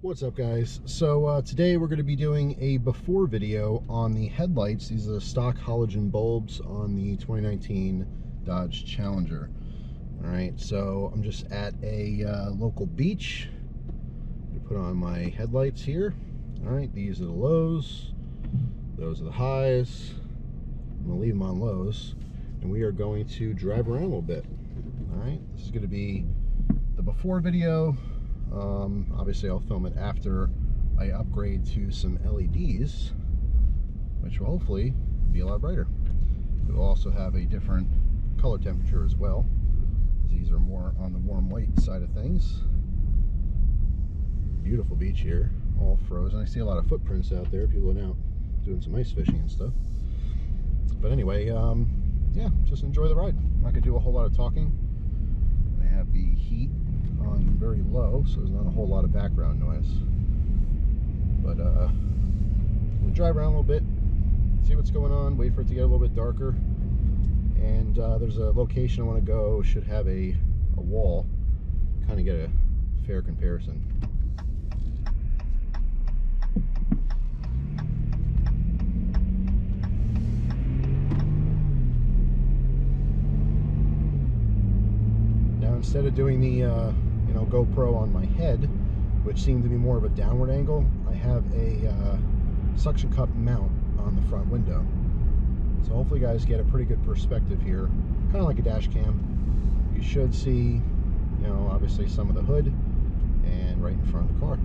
What's up, guys? So today we're going to be doing a before video on the headlights. These are the stock halogen bulbs on the 2019 Dodge Challenger. All right, so I'm just at a local beach. I'm going to put on my headlights here. All right, these are the lows, those are the highs. I'm going to leave them on lows, and we are going to drive around a little bit. All right, this is going to be the before video. Obviously I'll film it after I upgrade to some LEDs, which will hopefully be a lot brighter. It will also have a different color temperature as well. These are more on the warm white side of things. Beautiful beach here, all frozen. I see a lot of footprints out there, people are out doing some ice fishing and stuff. But anyway, yeah, just enjoy the ride. I'm not gonna do a whole lot of talking. I have the heat on very low, so there's not a whole lot of background noise. But we'll drive around a little bit, see what's going on, wait for it to get a little bit darker. And there's a location I want to go, should have a wall, kind of get a fair comparison. Now instead of doing the GoPro on my head, which seemed to be more of a downward angle, I have a suction cup mount on the front window. So hopefully you guys get a pretty good perspective here, kind of like a dash cam. You should see, obviously some of the hood and right in front of the car.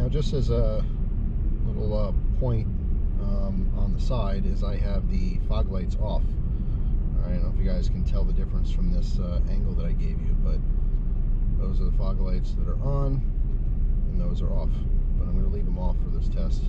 Just as a little point on the side is I have the fog lights off. All right, I don't know if you guys can tell the difference from this angle that I gave you, but are the fog lights that are on, and those are off. But I'm going to leave them off for this test.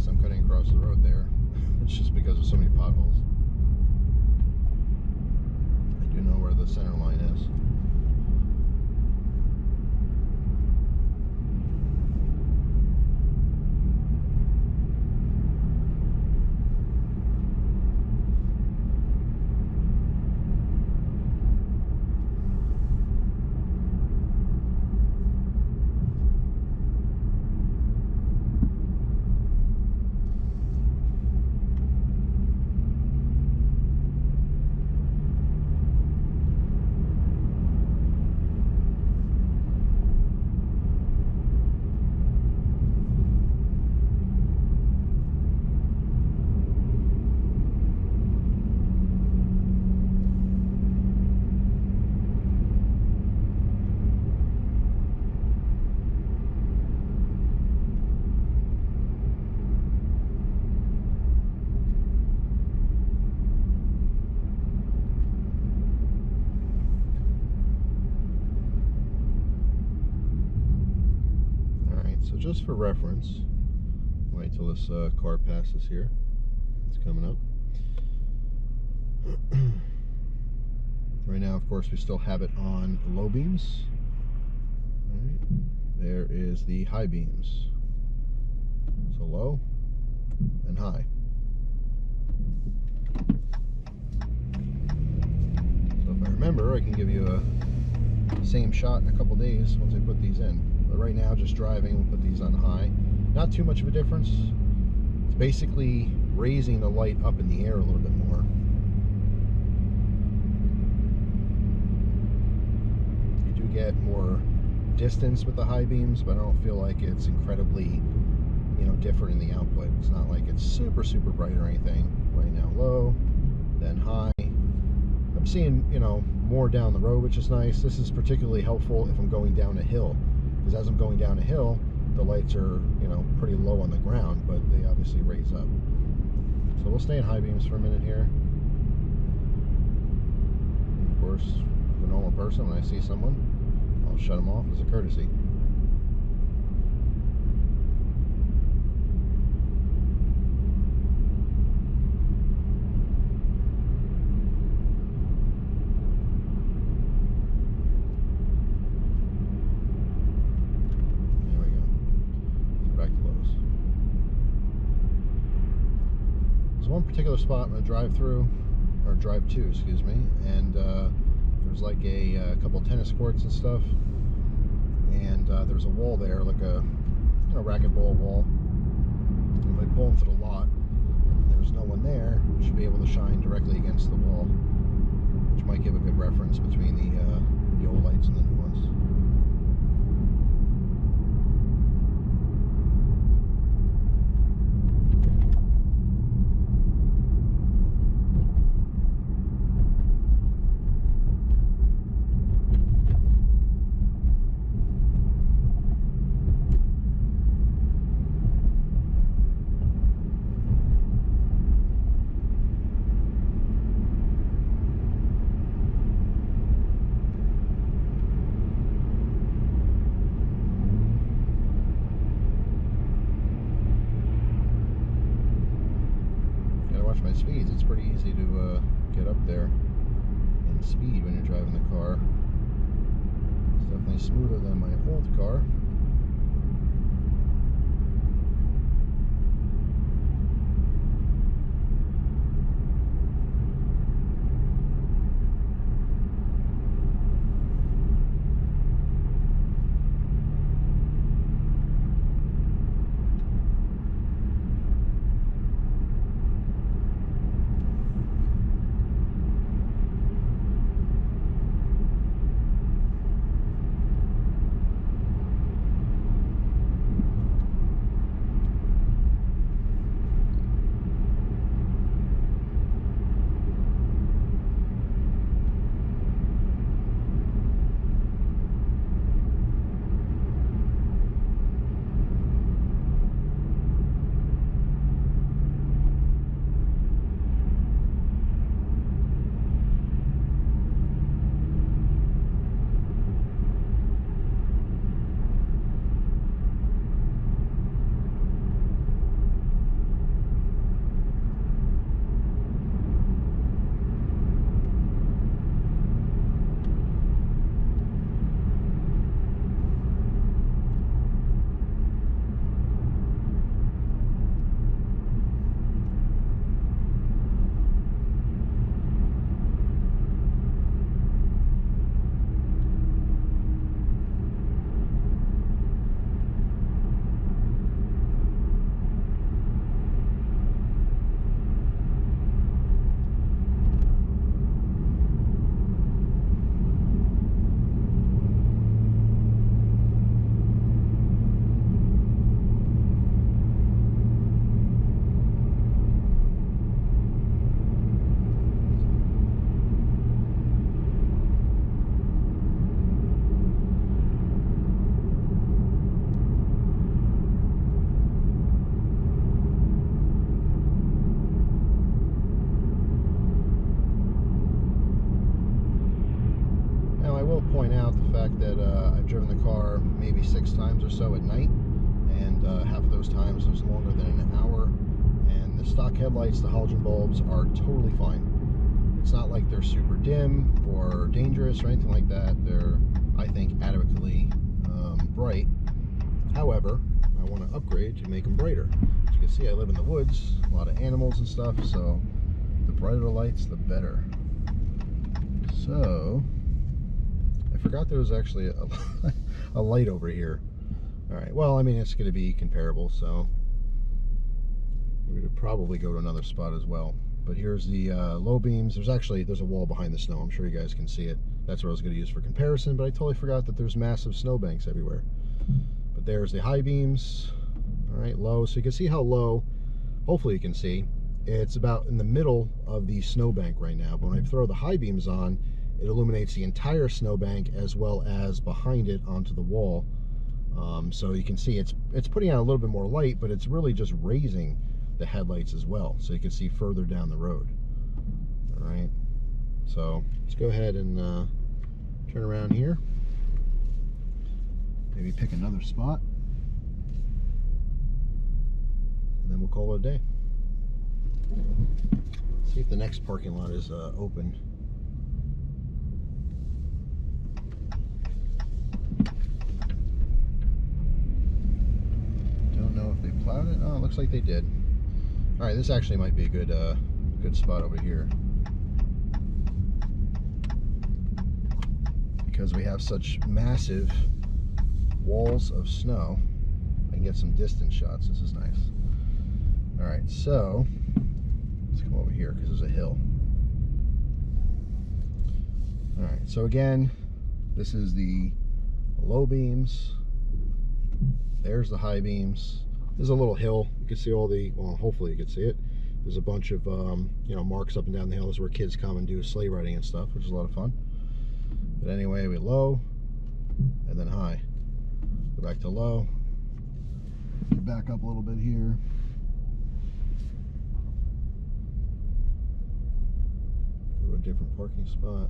I'm cutting across the road there. It's just because of so many potholes. I do know where the center line is. So just for reference, wait till this car passes here. It's coming up. Right now, of course, we still have it on low beams. All right. There is the high beams. So low and high. So if I remember, I can give you a same shot in a couple days once I put these in. But right now, just driving, we'll put these on high. Not too much of a difference. It's basically raising the light up in the air a little bit more. You do get more distance with the high beams, but I don't feel like it's incredibly, different in the output. It's not like it's super, super bright or anything. Right now, low, then high. I'm seeing, more down the road, which is nice. This is particularly helpful if I'm going down a hill, because as I'm going down a hill, the lights are, pretty low on the ground, but they obviously raise up. So we'll stay in high beams for a minute here. Of course, as a normal person, when I see someone, I'll shut them off as a courtesy. One particular spot I'm going to drive through, or drive to, excuse me, and there's like a couple tennis courts and stuff, and there's a wall there, like a racquetball wall. And when I pull into the lot, there's no one there. You should be able to shine directly against the wall, which might give a good reference between the old lights and the new ones. speed when you're driving the car. It's definitely smoother than my old car. Point out the fact that I've driven the car maybe 6 times or so at night, and half of those times it was longer than an hour, and the stock headlights, the halogen bulbs, are totally fine. It's not like they're super dim or dangerous or anything like that. They're, I think, adequately bright. However, I want to upgrade to make them brighter. As you can see, I live in the woods, a lot of animals and stuff, so the brighter the lights, the better. So I forgot there was actually a light over here. All right, well, I mean, it's going to be comparable, so we're going to probably go to another spot as well. But here's the low beams. There's a wall behind the snow. I'm sure you guys can see it. That's what I was going to use for comparison, but I totally forgot that there's massive snowbanks everywhere. But there's the high beams. All right, low. So you can see how low, hopefully you can see, it's about in the middle of the snowbank right now. But when I throw the high beams on, it illuminates the entire snowbank as well as behind it onto the wall. So you can see it's putting out a little bit more light, but it's really just raising the headlights as well, so you can see further down the road. All right, so let's go ahead and turn around here. Maybe pick another spot, and then we'll call it a day. See if the next parking lot is open. Don't know if they plowed it. Oh, it looks like they did. All right, this actually might be a good spot over here, because we have such massive walls of snow. I can get some distance shots. This is nice. All right, so let's come over here because there's a hill. All right, so again, this is the low beams. There's the high beams. There's a little hill. You can see all the, well, hopefully you can see it. There's a bunch of, you know, marks up and down the hill. This is where kids come and do sleigh riding and stuff, which is a lot of fun. But anyway, we low and then high. Go back to low. Back up a little bit here. Go to a different parking spot.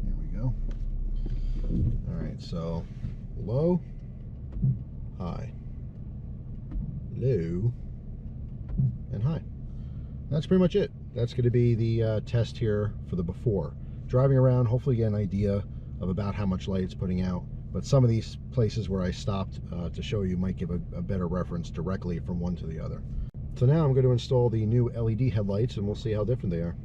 There we go. All right, so low, high, low, and high. That's pretty much it. That's going to be the test here for the before. Driving around, hopefully get an idea of about how much light it's putting out. But some of these places where I stopped to show you might give a better reference directly from one to the other. So now I'm going to install the new LED headlights and we'll see how different they are.